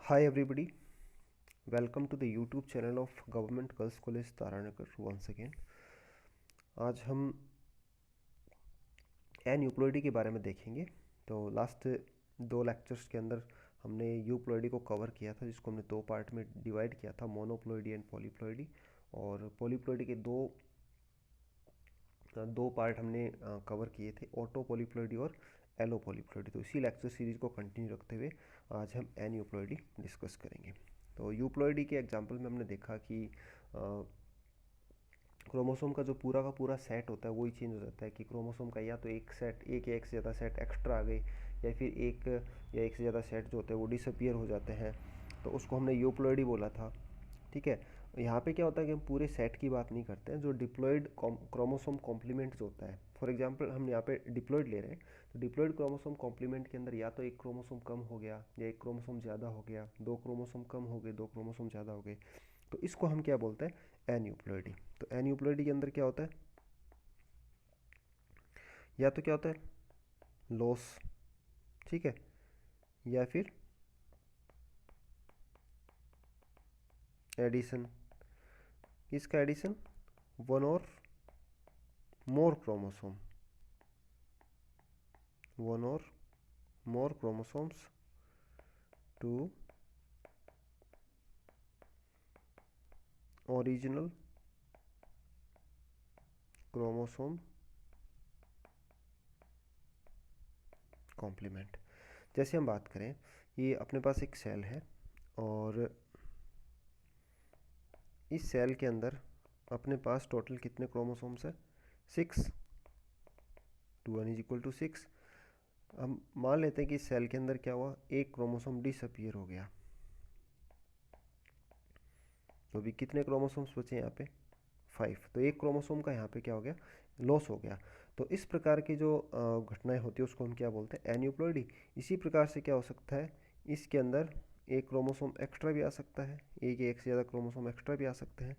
Hi everybody, welcome to the YouTube channel of Government Girls College Taranagar once again। आज हम euploidy के बारे में देखेंगे। तो लास्ट दो लेक्चर्स के अंदर हमने यूप्लॉइडी को कवर किया था, जिसको हमने दो पार्ट में डिवाइड किया था, मोनोप्लॉइडी एंड पॉलीप्लॉइडी। और पॉलीप्लॉइडी के दो पार्ट हमने कवर किए थे, ऑटो पॉलीप्लॉइडी और एलो पॉलीप्लॉइडी। तो इसी लेक्चर सीरीज को कंटिन्यू रखते हुए आज हम एन यूप्लॉइडी डिस्कस करेंगे। तो यूप्लॉइडी के एग्जांपल में हमने देखा कि क्रोमोसोम का जो पूरा का पूरा सेट होता है वही चेंज हो जाता है, कि क्रोमोसोम का या तो एक सेट, एक या एक से ज़्यादा सेट एक्स्ट्रा आ गए, या फिर एक या एक से ज़्यादा सेट जो होते हैं वो डिसअपियर हो जाते हैं। तो उसको हमने यूप्लॉइडी बोला था। ठीक है, यहाँ पे क्या होता है कि हम पूरे सेट की बात नहीं करते हैं, जो डिप्लॉइड क्रोमोसोम कॉम्प्लीमेंट जो होता है। फॉर एग्जांपल हम यहाँ पे डिप्लॉइड ले रहे हैं, तो डिप्लॉइड क्रोमोसोम कॉम्प्लीमेंट के अंदर या तो एक क्रोमोसोम कम हो गया या एक क्रोमोसोम ज़्यादा हो गया, दो क्रोमोसोम कम हो गए, दो क्रोमोसोम ज़्यादा हो गए, तो इसको हम क्या बोलते हैं, एन्यूप्लॉइडी। तो एन्यूप्लॉइडी के अंदर क्या होता है, या तो क्या होता है लॉस, ठीक है, या फिर एडिशन। इसका addition one or more chromosome, one or more chromosomes to original chromosome complement. जैसे हम बात करें, ये अपने पास एक सेल है और इस सेल के अंदर अपने पास टोटल कितने क्रोमोसोम्स है, 6। 2n = 6। हम मान लेते हैं कि इस सेल के अंदर क्या हुआ, एक क्रोमोसोम डिसअपियर हो गया, तो अभी कितने क्रोमोसोम्स बचे यहाँ पे, 5। तो एक क्रोमोसोम का यहाँ पे क्या हो गया, लॉस हो गया। तो इस प्रकार की जो घटनाएं होती है उसको हम क्या बोलते हैं, एन्यूप्लॉइडी। इसी प्रकार से क्या हो सकता है, इसके अंदर एक क्रोमोसोम एक्स्ट्रा भी आ सकता है, एक या एक से ज़्यादा क्रोमोसोम एक्स्ट्रा भी आ सकते हैं।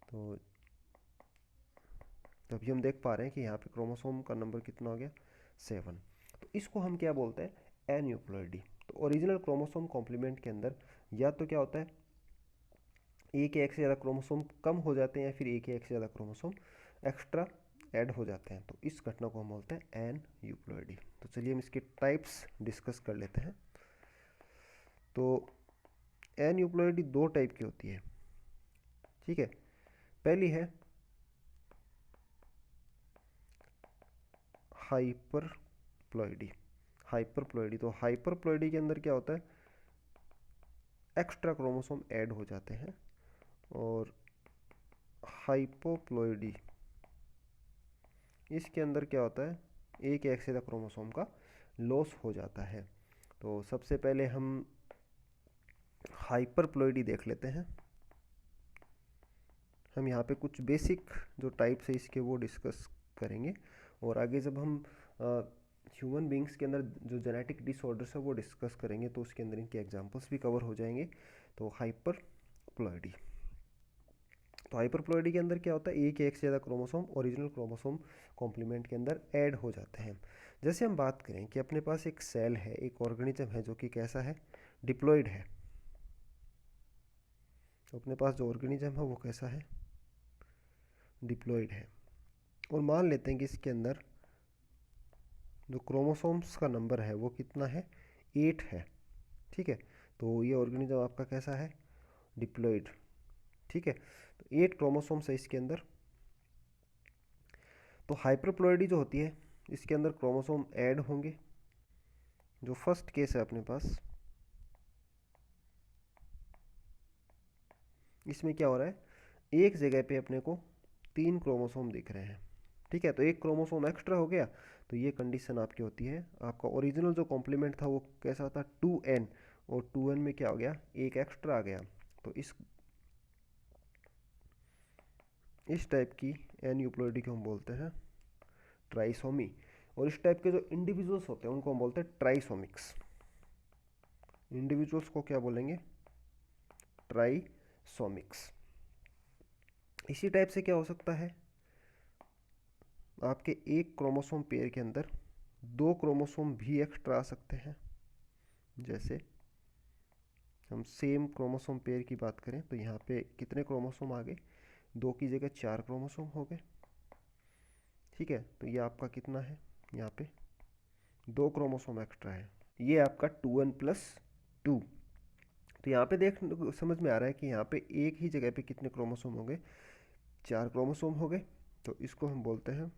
तो अभी हम देख पा रहे हैं कि यहाँ पे क्रोमोसोम का नंबर कितना हो गया, 7। तो इसको हम क्या बोलते हैं, एन्यूप्लॉइडी। तो ओरिजिनल क्रोमोसोम कॉम्प्लीमेंट के अंदर या तो क्या होता है, एक या एक से ज़्यादा क्रोमोसोम कम हो जाते हैं, या फिर एक या एक से ज़्यादा क्रोमोसोम एक्स्ट्रा ऐड हो जाते हैं। तो इस घटना को हम बोलते हैं एन यूप्लॉइडी। तो चलिए हम इसके टाइप्स डिस्कस कर लेते हैं। तो एन यूप्लॉइडी दो टाइप की होती है, ठीक है। पहली है हाइपरप्लॉइडी। हाइपरप्लॉइडी, तो हाइपरप्लॉइडी के अंदर क्या होता है, एक्स्ट्रा क्रोमोसोम ऐड हो जाते हैं। और हाइपोप्लॉइडी, इसके अंदर क्या होता है, एक या एक से ज़्यादा क्रोमोसोम का लॉस हो जाता है। तो सबसे पहले हम हाइपरप्लॉइडी देख लेते हैं। हम यहाँ पे कुछ बेसिक जो टाइप्स है इसके वो डिस्कस करेंगे, और आगे जब हम ह्यूमन बींग्स के अंदर जो जेनेटिक डिसऑर्डर्स है वो डिस्कस करेंगे तो उसके अंदर इनके एग्जांपल्स भी कवर हो जाएंगे। तो हाइपरप्लॉइडी, तो हाइपरप्लॉइडी के अंदर क्या होता है, एक या एक से ज़्यादा क्रोमोसोम ओरिजिनल क्रोमोसोम कॉम्प्लीमेंट के अंदर ऐड हो जाते हैं। जैसे हम बात करें कि अपने पास एक सेल है, एक ऑर्गेनिज्म है जो कि कैसा है, डिप्लॉइड है। तो अपने पास जो ऑर्गेनिज्म है वो कैसा है, डिप्लॉइड है। और मान लेते हैं कि इसके अंदर जो क्रोमोसोम्स का नंबर है वो कितना है, 8 है, ठीक है। तो ये ऑर्गेनिज्म आपका कैसा है, डिप्लॉइड, ठीक है। तो 8 क्रोमोसोम्स है इसके अंदर। तो हाइपरप्लॉइडी जो होती है इसके अंदर क्रोमोसोम ऐड होंगे। जो फर्स्ट केस है अपने पास, इसमें क्या हो रहा है, एक जगह पे अपने को 3 क्रोमोसोम दिख रहे हैं, ठीक है। तो एक क्रोमोसोम एक्स्ट्रा हो गया, तो ये कंडीशन आपकी होती है, आपका ओरिजिनल जो कॉम्प्लीमेंट था वो कैसा था, 2n, और 2n में क्या हो गया, एक एक्स्ट्रा आ गया। तो इस टाइप की एन यूप्लॉइडी को हम बोलते हैं ट्राइसोमी। और इस टाइप के जो इंडिविजुअल्स होते हैं उनको हम बोलते हैं ट्राइसोमिक्स। इंडिविजुअल्स को क्या बोलेंगे, ट्राइसोमिक्स। इसी टाइप से क्या हो सकता है, आपके एक क्रोमोसोम पेयर के अंदर 2 क्रोमोसोम भी एक्स्ट्रा आ सकते हैं। जैसे हम सेम क्रोमोसोम पेयर की बात करें तो यहाँ पे कितने क्रोमोसोम आ गए, 2 की जगह 4 क्रोमोसोम हो गए। ठीक है, तो ये आपका कितना है, यहाँ पे 2 क्रोमोसोम एक्स्ट्रा है, ये आपका 2n+2। तो यहाँ पे देख समझ में आ रहा है कि यहाँ पे एक ही जगह पे कितने क्रोमोसोम हो गए, 4 क्रोमोसोम हो गए। तो इसको हम बोलते हैं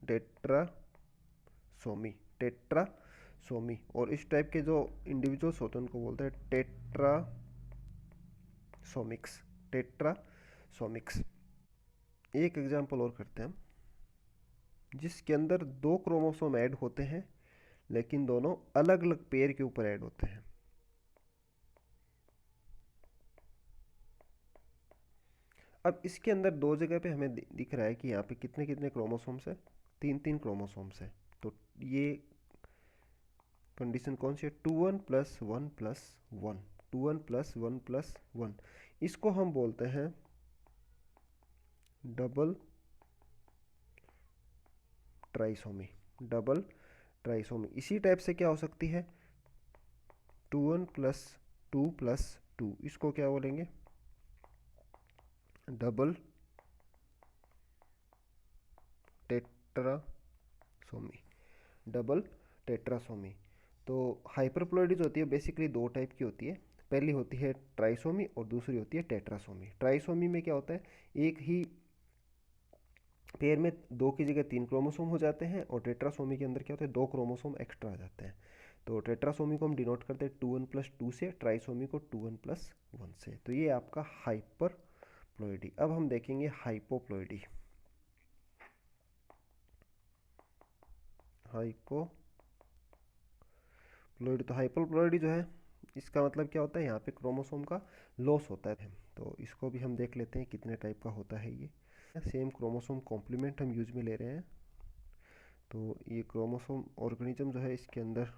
टेट्रासोमी, टेट्रासोमी। और इस टाइप के जो इंडिविजुअल्स होते हैं उनको बोलते हैं टेट्रासोमिक्स, टेट्रासोमिक्स। एक एग्जांपल और करते हैं हम, जिसके अंदर 2 क्रोमोसोम ऐड होते हैं लेकिन दोनों अलग अलग पेयर के ऊपर ऐड होते हैं। अब इसके अंदर 2 जगह पे हमें दिख रहा है कि यहाँ पे कितने कितने क्रोमोसोम्स है, 3 क्रोमोसोम्स है। तो ये कंडीशन कौन सी है, 2n+1+1, 2n+1+1। इसको हम बोलते हैं डबल ट्राइसोमी, डबल ट्राइसोमी। इसी टाइप से क्या हो सकती है, 2n+2+2, इसको क्या बोलेंगे, डबल टेट्रासोमी, डबल टेट्रासोमी। तो हाइपरप्लॉइडी जो होती है बेसिकली 2 टाइप की होती है। पहली होती है ट्राइसोमी और दूसरी होती है टेट्रासोमी। ट्राइसोमी में क्या होता है, एक ही पेयर में 2 की जगह 3 क्रोमोसोम हो जाते हैं, और टेट्रासोमी के अंदर क्या होता है, 2 क्रोमोसोम एक्स्ट्रा आ जाते हैं। तो टेट्रासोमी को हम डिनोट करते हैं 2n+2 से, ट्राइसोमी को 2n+1 से। तो ये आपका हाइपरप्लॉइडी। अब हम देखेंगे हाइपोप्लॉइडी। हाइपोप्लॉइडी, तो हाइपोप्लॉइडी जो है इसका मतलब क्या होता है, यहाँ पे क्रोमोसोम का लॉस होता है। तो इसको भी हम देख लेते हैं कितने टाइप का होता है ये। सेम क्रोमोसोम कॉम्प्लीमेंट हम यूज में ले रहे हैं। तो ये क्रोमोसोम ऑर्गेनिज्म जो है इसके अंदर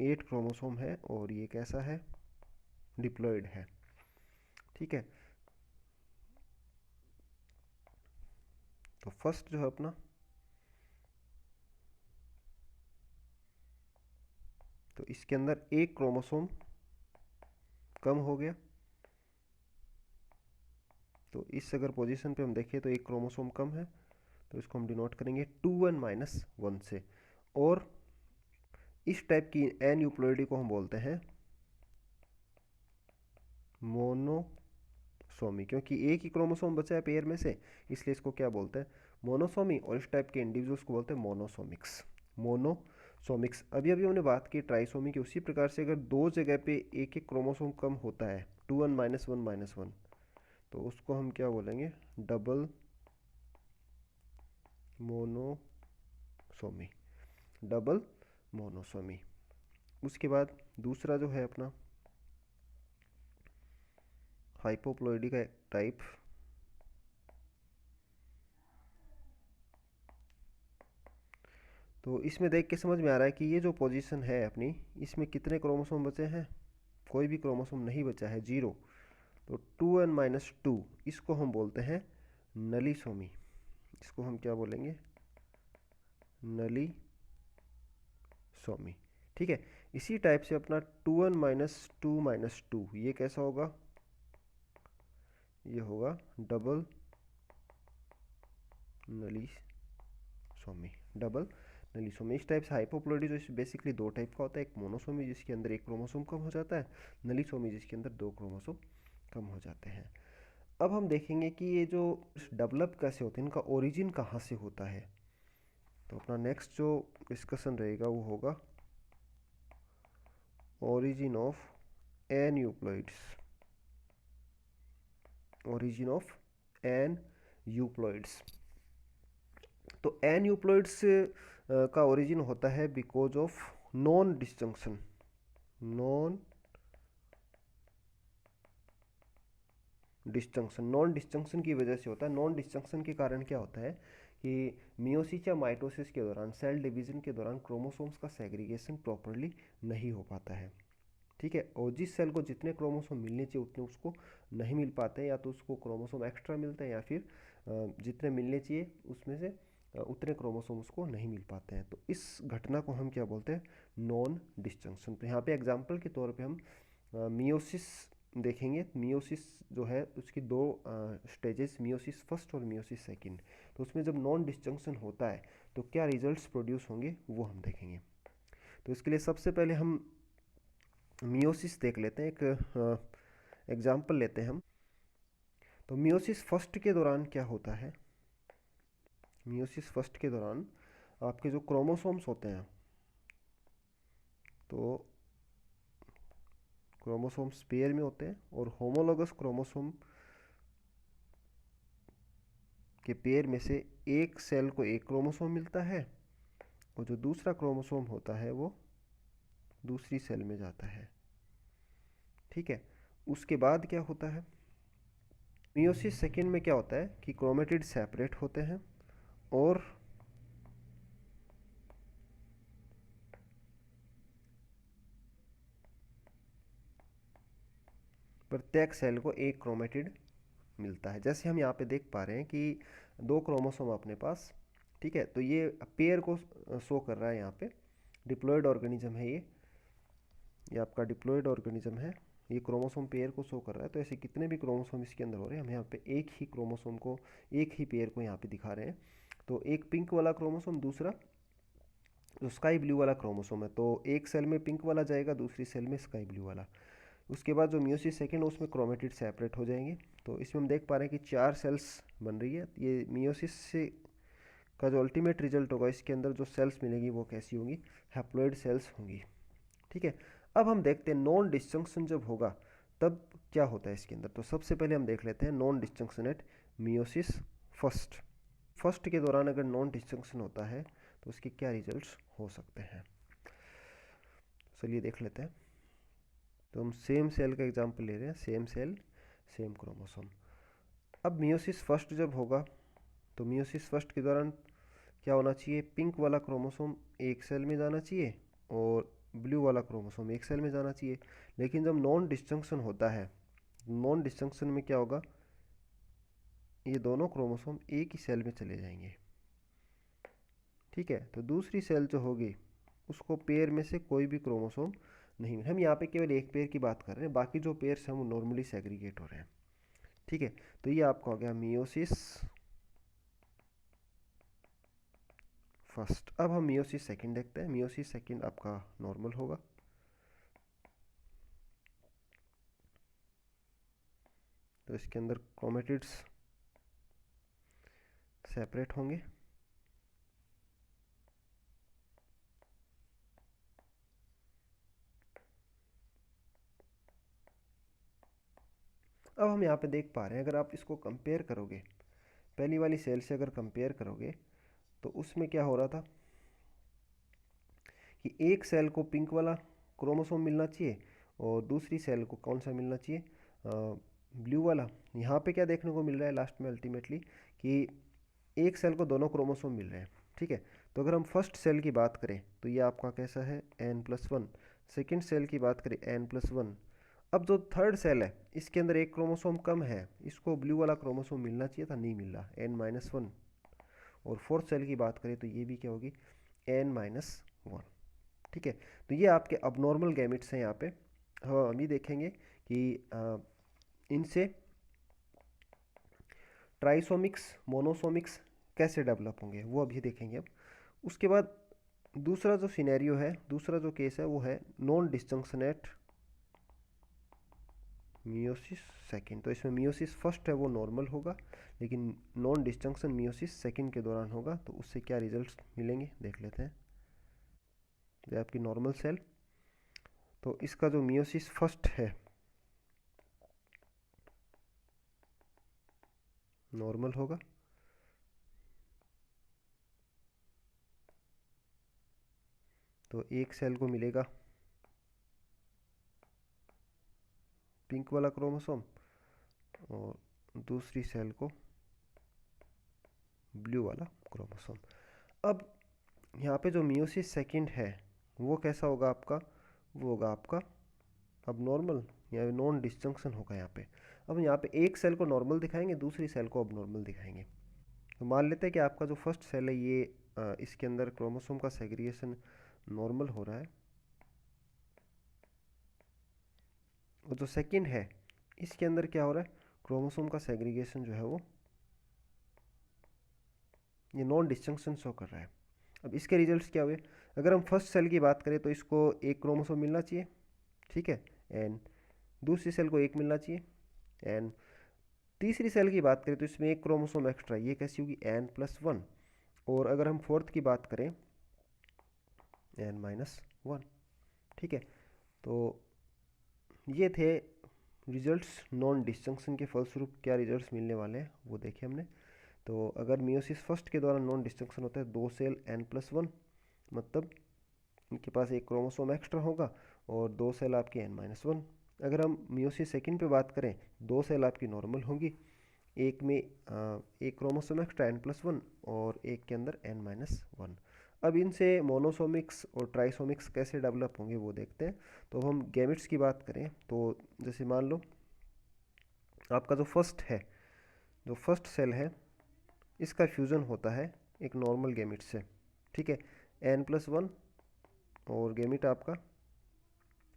8 क्रोमोसोम है, और ये कैसा है, डिप्लॉयड है। ठीक है, तो फर्स्ट जो है अपना, तो इसके अंदर एक क्रोमोसोम कम हो गया। तो इस अगर पोजीशन पे हम देखें तो एक क्रोमोसोम कम है, तो इसको हम डिनोट करेंगे 2n-1 से। और इस टाइप की एन्यूप्लॉइडी को हम बोलते हैं मोनोसोमी, क्योंकि एक ही क्रोमोसोम बचा है पेयर में से, इसलिए इसको क्या बोलते हैं, मोनोसोमी। और इस टाइप के इंडिविजुअल्स को बोलते हैं मोनोसोमिक्स, मोनोसोमिक्स। अभी अभी हमने बात की ट्राइसोमी की, उसी प्रकार से अगर 2 जगह पे एक एक क्रोमोसोम कम होता है, 2n-1-1, तो उसको हम क्या बोलेंगे, डबल मोनोसोमी, डबल मोनोसोमी। उसके बाद दूसरा जो है अपना हाइपोप्लॉइडी का टाइप, तो इसमें देख के समझ में आ रहा है कि ये जो पोजीशन है अपनी, इसमें कितने क्रोमोसोम बचे हैं, कोई भी क्रोमोसोम नहीं बचा है, 0। तो 2n-2, इसको हम बोलते हैं नलीसोमी। इसको हम क्या बोलेंगे, नलीसोमी। ठीक है, इसी टाइप से अपना 2n-2-2, ये कैसा होगा, ये होगा डबल नलीसोमी, डबल नलीसोमी। इस टाइप से हाइपोप्लॉइडी जो बेसिकली 2 टाइप का होता है, एक मोनोसोमी जिसके अंदर एक क्रोमोसोम कम हो जाता है, नलीसोमी जिसके अंदर 2 क्रोमोसोम कम हो जाते हैं। अब हम देखेंगे कि ये जो डेवलप कैसे होते हैं, इनका ओरिजिन कहाँ से होता है। तो अपना नेक्स्ट जो डिस्कशन रहेगा वो होगा ओरिजिन ऑफ एन्यूप्लॉइड्स, ओरिजिन ऑफ एन्यूप्लॉइड्स। तो एन्यूप्लॉइड्स का ओरिजिन होता है because of non disjunction, non disjunction, non disjunction की वजह से होता है। नॉन डिस्जंक्शन के कारण क्या होता है कि मियोसिस या माइटोसिस के दौरान, सेल डिवीजन के दौरान क्रोमोसोम्स का सेग्रीगेशन प्रॉपरली नहीं हो पाता है। ठीक है, और जिस सेल को जितने क्रोमोसोम मिलने चाहिए उतने उसको नहीं मिल पाते हैं, या तो उसको क्रोमोसोम एक्स्ट्रा मिलते हैं, या फिर जितने मिलने चाहिए उसमें से उतने क्रोमोसोम उसको नहीं मिल पाते हैं। तो इस घटना को हम क्या बोलते हैं, नॉन डिस्जंक्शन। तो यहाँ पे एग्जांपल के तौर पे हम मियोसिस देखेंगे। मियोसिस जो है उसकी दो स्टेजेस, मियोसिस फर्स्ट और मियोसिस सेकंड। तो उसमें जब नॉन डिस्जंक्शन होता है तो क्या रिजल्ट्स प्रोड्यूस होंगे वो हम देखेंगे। तो इसके लिए सबसे पहले हम मियोसिस देख लेते हैं, एक एग्जांपल लेते हैं हम। तो मियोसिस फर्स्ट के दौरान क्या होता है, मियोसिस फर्स्ट के दौरान आपके जो क्रोमोसोम्स होते हैं, तो क्रोमोसोम्स पेयर में होते हैं और होमोलोगस क्रोमोसोम के पेयर में से एक सेल को एक क्रोमोसोम मिलता है और जो दूसरा क्रोमोसोम होता है वो दूसरी सेल में जाता है। ठीक है, उसके बाद क्या होता है, मियोसिस सेकेंड में क्या होता है कि क्रोमेटिड सेपरेट होते हैं और प्रत्येक सेल को एक क्रोमेटिड मिलता है। जैसे हम यहाँ पे देख पा रहे हैं कि दो क्रोमोसोम अपने पास, ठीक है, तो ये पेयर को शो कर रहा है। यहाँ पे डिप्लॉयड ऑर्गेनिज्म है ये आपका डिप्लॉयड ऑर्गेनिज्म है, ये क्रोमोसोम पेयर को शो कर रहा है। तो ऐसे कितने भी क्रोमोसोम इसके अंदर हो रहे हैं, हम यहाँ पे एक ही क्रोमोसोम को, एक ही पेयर को यहाँ पे दिखा रहे हैं। तो एक पिंक वाला क्रोमोसोम, दूसरा जो स्काई ब्लू वाला क्रोमोसोम है, तो एक सेल में पिंक वाला जाएगा, दूसरी सेल में स्काई ब्लू वाला। उसके बाद जो मियोसिस सेकेंड है उसमें क्रोमेटिड सेपरेट हो जाएंगे। तो इसमें हम देख पा रहे हैं कि 4 सेल्स बन रही है। ये मियोसिस से का जो अल्टीमेट रिजल्ट होगा, इसके अंदर जो सेल्स मिलेगी वो कैसी होंगी, हैप्लॉइड सेल्स होंगी। ठीक है, अब हम देखते हैं नॉन डिस्जंक्शन जब होगा तब क्या होता है इसके अंदर। तो सबसे पहले हम देख लेते हैं non disjunction at meiosis first. First के दौरान अगर नॉन डिस्जंक्शन होता है तो उसके क्या रिजल्ट्स हो सकते हैं, चलिए देख लेते हैं। तो हम सेम सेल का एग्जांपल ले रहे हैं, सेम सेल सेम क्रोमोसोम। अब मियोसिस फर्स्ट जब होगा तो मियोसिस फर्स्ट के दौरान क्या होना चाहिए, पिंक वाला क्रोमोसोम एक सेल में जाना चाहिए और ब्लू वाला क्रोमोसोम एक सेल में जाना चाहिए। लेकिन जब नॉन डिस्जंक्शन होता है, नॉन डिस्जंक्शन में क्या होगा, ये दोनों क्रोमोसोम एक ही सेल में चले जाएंगे। ठीक है, तो दूसरी सेल जो होगी उसको पेयर में से कोई भी क्रोमोसोम नहीं, हम यहाँ पे केवल एक पेयर की बात कर रहे हैं, बाकी जो पेयर्स हैं वो नॉर्मली सेग्रीगेट हो रहे हैं। ठीक है, तो ये आपका हो गया मियोसिस फर्स्ट। अब हम मियोसिस सेकंड देखते हैं। मियोसिस सेकंड आपका नॉर्मल होगा। तो इसके अंदर क्रोमेटिड्स सेपरेट होंगे। अब हम यहाँ पे देख पा रहे हैं, अगर आप इसको कंपेयर करोगे पहली वाली सेल से, अगर कंपेयर करोगे तो उसमें क्या हो रहा था कि एक सेल को पिंक वाला क्रोमोसोम मिलना चाहिए और दूसरी सेल को कौन सा मिलना चाहिए, ब्लू वाला। यहाँ पे क्या देखने को मिल रहा है लास्ट में अल्टीमेटली कि एक सेल को दोनों क्रोमोसोम मिल रहे हैं। ठीक है, तो अगर हम फर्स्ट सेल की बात करें तो ये आपका कैसा है, n+1। सेकेंड सेल की बात करें n+1। अब जो थर्ड सेल है इसके अंदर एक क्रोमोसोम कम है, इसको ब्लू वाला क्रोमोसोम मिलना चाहिए था, नहीं मिल रहा, n-1। और फोर्थ सेल की बात करें तो ये भी क्या होगी, n-1। ठीक है, तो ये आपके अबनॉर्मल गैमेट्स हैं यहाँ पे। हाँ, हम ये देखेंगे कि इनसे ट्राइसोमिक्स मोनोसोमिक्स कैसे डेवलप होंगे वो अभी देखेंगे। अब उसके बाद दूसरा जो सिनेरियो है, दूसरा जो केस है वो है non disjunction at meiosis second. तो इसमें मियोसिस फर्स्ट है वो नॉर्मल होगा, लेकिन नॉन डिस्जंक्शन मियोसिस सेकेंड के दौरान होगा। तो उससे क्या रिजल्ट्स मिलेंगे देख लेते हैं। ये आपकी नॉर्मल सेल, तो इसका जो मियोसिस फर्स्ट है नॉर्मल होगा। तो एक सेल को मिलेगा पिंक वाला क्रोमोसोम और दूसरी सेल को ब्लू वाला क्रोमोसोम। अब यहाँ पे जो मियोसिस सेकंड है वो कैसा होगा आपका, वो होगा आपका अब नॉर्मल या नॉन डिस्जंक्शन होगा यहाँ पे। अब यहाँ पे एक सेल को नॉर्मल दिखाएंगे, दूसरी सेल को अब नॉर्मल दिखाएंगे। तो मान लेते हैं कि आपका जो फर्स्ट सेल है ये इसके अंदर क्रोमोसोम का सेग्रीगेशन नॉर्मल हो रहा है, और जो सेकंड है इसके अंदर क्या हो रहा है, क्रोमोसोम का सेग्रीगेशन जो है वो ये नॉन डिस्जंक्शन शो कर रहा है। अब इसके रिजल्ट्स क्या हुए, अगर हम फर्स्ट सेल की बात करें तो इसको एक क्रोमोसोम मिलना चाहिए, ठीक है, एंड दूसरी सेल को एक मिलना चाहिए, एंड तीसरी सेल की बात करें तो इसमें एक क्रोमोसोम एक्स्ट्रा, ये कैसी होगी n+1, और अगर हम फोर्थ की बात करें n-1, ठीक है। तो ये थे रिजल्ट्स नॉन डिस्जंक्शन के फलस्वरूप क्या रिजल्ट्स मिलने वाले हैं वो देखे हमने। तो अगर मियोसिस फर्स्ट के दौरान नॉन डिस्जंक्शन होता है, दो सेल n+1, मतलब इनके पास एक क्रोमोसोम एक्स्ट्रा होगा और दो सेल आपकी n-1। अगर हम मियोसिस सेकंड पे बात करें, दो सेल आपकी नॉर्मल होंगी, एक में एक क्रोमोसोम एक्स्ट्रा n+1 और एक के अंदर n-1। अब इनसे मोनोसोमिक्स और ट्राइसोमिक्स कैसे डेवलप होंगे वो देखते हैं। तो हम गैमेट्स की बात करें तो जैसे मान लो आपका जो फर्स्ट सेल है इसका फ्यूज़न होता है एक नॉर्मल गैमेट से, ठीक है, n+1 और गैमेट आपका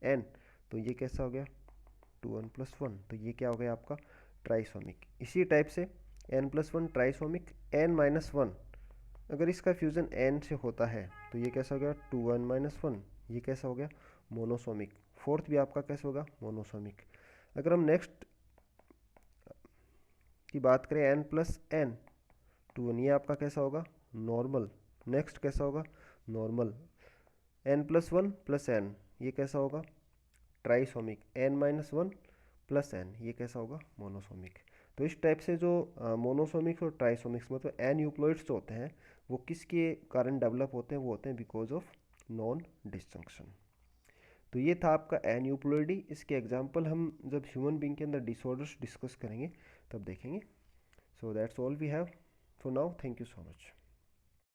n, तो ये कैसा हो गया 2n+1, तो ये क्या हो गया आपका ट्राइसोमिक। इसी टाइप से n+1 ट्राइसोमिक, n-1 अगर इसका फ्यूज़न n से होता है तो ये कैसा हो गया 2n-1, ये कैसा हो गया मोनोसोमिक। फोर्थ भी आपका कैसा होगा मोनोसोमिक। अगर हम नेक्स्ट की बात करें n+n, 2n, ये आपका कैसा होगा नॉर्मल। नेक्स्ट कैसा होगा नॉर्मल, n+1 + n, ये कैसा होगा ट्राइसोमिक, n-1 + n, ये कैसा होगा मोनोसोमिक। तो इस टाइप से जो मोनोसोमिक्स और ट्राइसोमिक्स मतलब एन यूप्लॉइड्स जो होते हैं वो किसके कारण डेवलप होते हैं, वो होते हैं बिकॉज ऑफ नॉन डिस्जंक्शन। तो ये था आपका एन यूप्लॉइडी। इसके एग्जांपल हम जब ह्यूमन बीइंग के अंदर डिसऑर्डर्स डिस्कस करेंगे तब देखेंगे। So that's all we have for now, thank you so much.